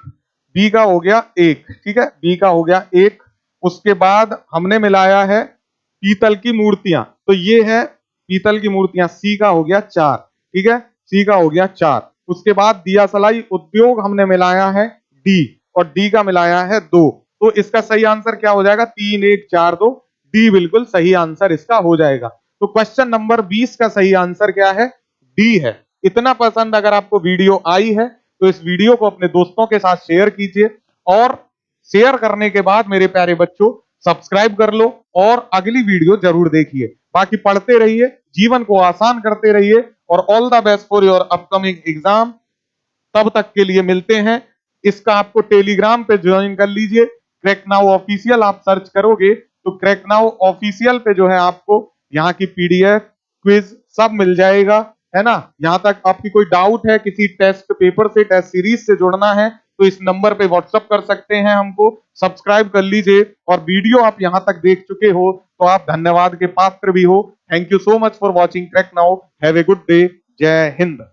बी का हो गया एक। ठीक है, बी का हो गया एक। उसके बाद हमने मिलाया है पीतल की मूर्तियां, तो ये है पीतल की मूर्तियां, सी का हो गया 4। ठीक है, सी का हो गया 4। उसके बाद दिया सलाई उद्योग हमने मिलाया है डी, और डी का मिलाया है 2। तो इसका सही आंसर क्या हो जाएगा, 3 1 4 2, डी बिल्कुल सही आंसर इसका हो जाएगा। तो क्वेश्चन नंबर 20 का सही आंसर क्या है, डी है। इतना पसंद अगर आपको वीडियो आई है तो इस वीडियो को अपने दोस्तों के साथ शेयर कीजिए, और शेयर करने के बाद मेरे प्यारे बच्चों सब्सक्राइब कर लो, और अगली वीडियो जरूर देखिए। बाकी पढ़ते रहिए, जीवन को आसान करते रहिए, और all the best for your upcoming exam. तब तक के लिए मिलते हैं। इसका आपको टेलीग्राम पे ज्वाइन कर लीजिए, क्रैक नाउ ऑफिशियल आप सर्च करोगे तो क्रैक नाउ ऑफिशियल पे जो है आपको यहाँ की पीडीएफ, क्विज सब मिल जाएगा, है ना। यहाँ तक आपकी कोई डाउट है किसी टेस्ट पेपर से, टेस्ट सीरीज से जुड़ना है, तो इस नंबर पे व्हाट्सअप कर सकते हैं हमको। सब्सक्राइब कर लीजिए, और वीडियो आप यहाँ तक देख चुके हो तो आप धन्यवाद के पात्र भी हो। Thank you so much for watching crack now. Have a good day. जय हिंद।